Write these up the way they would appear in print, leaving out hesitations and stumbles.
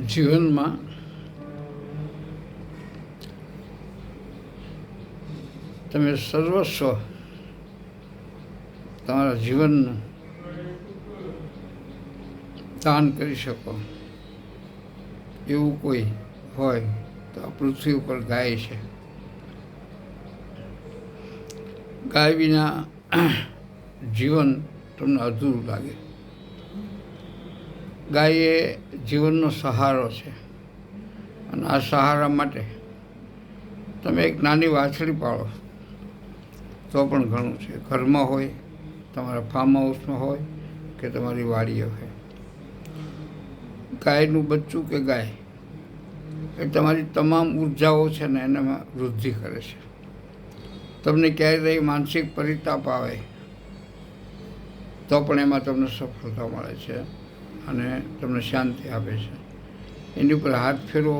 જીવનમાં તમે સર્વસ્વ તમારા જીવનનું દાન કરી શકો એવું કોઈ હોય તો આ પૃથ્વી ઉપર ગાય છે. ગાય વિના જીવન તમને અધૂરું લાગે. ગાય એ જીવનનો સહારો છે અને આ સહારા માટે તમે એક નાની વાછડી પાળો તો પણ ઘણું છે. ઘરમાં હોય, તમારા ફાર્મ હાઉસમાં હોય કે તમારી વાડીએ હોય. ગાયનું બચ્ચું કે ગાય એ તમારી તમામ ઉર્જાઓ છે ને એનામાં વૃદ્ધિ કરે છે. તમને ક્યારેય માનસિક પરિતાપ આવે તો પણ એમાં તમને સફળતા મળે છે અને તમને શાંતિ આપે છે. એની ઉપર હાથ ફેરવો,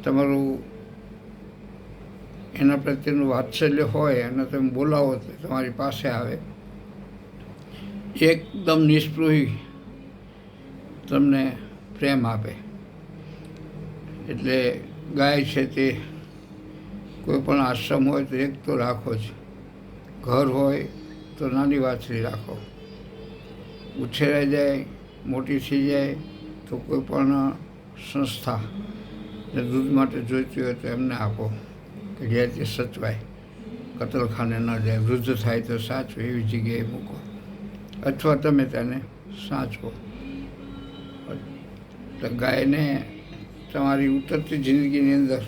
તમારું એના પ્રત્યેનું વાત્સલ્ય હોય અને તમે બોલાવો તો તમારી પાસે આવે. એકદમ નિસ્પૃહી તમને પ્રેમ આપે. એટલે ગાય છે તે કોઈ પણ આશ્રમ હોય તો એક તો રાખો જ. ઘર હોય તો નાની વાછડી રાખો. ઉછેરાઈ જાય, મોટી થઈ જાય તો કોઈ પણ સંસ્થા જે દૂધ માટે જોઈતી હોય તો એમને આપો કે જ્યાંથી સચવાય, કતલખાને ન જાય. વૃદ્ધ થાય તો સાચવે એવી જગ્યાએ મૂકો અથવા તમે તેને સાચવો. તો ગાયને તમારી ઉતરતી જિંદગીની અંદર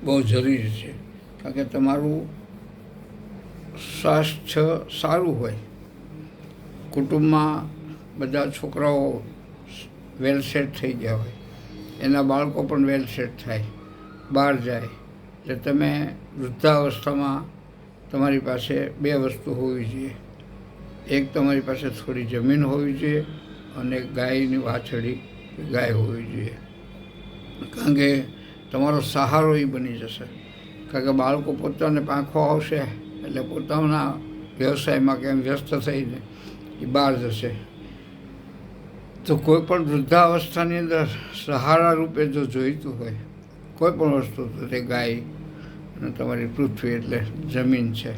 બહુ જરૂરી છે, કારણ કે તમારું સ્વાસ્થ્ય સારું હોય, કુટુંબમાં બધા છોકરાઓ વેલ સેટ થઈ ગયા હોય, એના બાળકો પણ વેલ સેટ થાય, બહાર જાય. એટલે તમે વૃદ્ધાવસ્થામાં તમારી પાસે બે વસ્તુ હોવી જોઈએ. એક તમારી પાસે થોડી જમીન હોવી જોઈએ અને ગાયની વાછડી ગાય હોવી જોઈએ, કારણ કે તમારો સહારો એ બની જશે. કારણ કે બાળકો પોતાને પાંખો આવશે એટલે પોતાના વ્યવસાયમાં કેમ વ્યસ્ત થઈને એ બહાર જશે. તો કોઈ પણ વૃદ્ધાવસ્થાની અંદર સહારા રૂપે જો જોઈતું હોય કોઈ પણ વસ્તુ તો તે ગાય અને તમારી પૃથ્વી એટલે જમીન છે.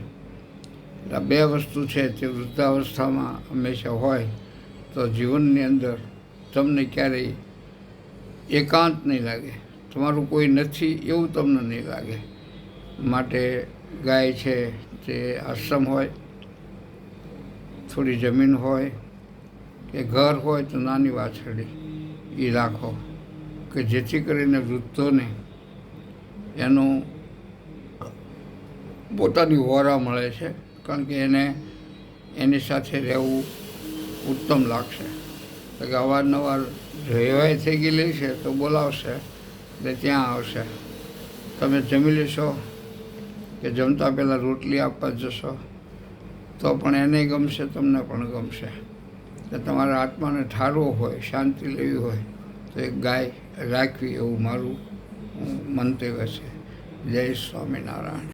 આ બે વસ્તુ છે તે વૃદ્ધાવસ્થામાં હંમેશા હોય તો જીવનની અંદર તમને ક્યારેય એકાંત નહીં લાગે, તમારું કોઈ નથી એવું તમને નહીં લાગે. માટે ગાય છે તે આશ્રમ હોય, થોડી જમીન હોય કે ઘર હોય તો નાની વાછરડી એ રાખો કે જેથી કરીને વૃદ્ધોને એનું પોતાની હોરા મળે છે, કારણ કે એને એની સાથે રહેવું ઉત્તમ લાગશે. કારણ કે અવારનવાર રહેવાય થઈ ગયેલી છે તો બોલાવશે એટલે ત્યાં આવશે. તમે જમી લેશો કે જમતા પહેલાં રોટલી આપવા જશો તો પણ એને ગમશે, તમને પણ ગમશે. કે તમારા આત્માને ઠારવો હોય, શાંતિ લેવી હોય તો એક ગાય રાખવી એવું મારું મંતવ્ય છે. જય સ્વામિનારાયણ.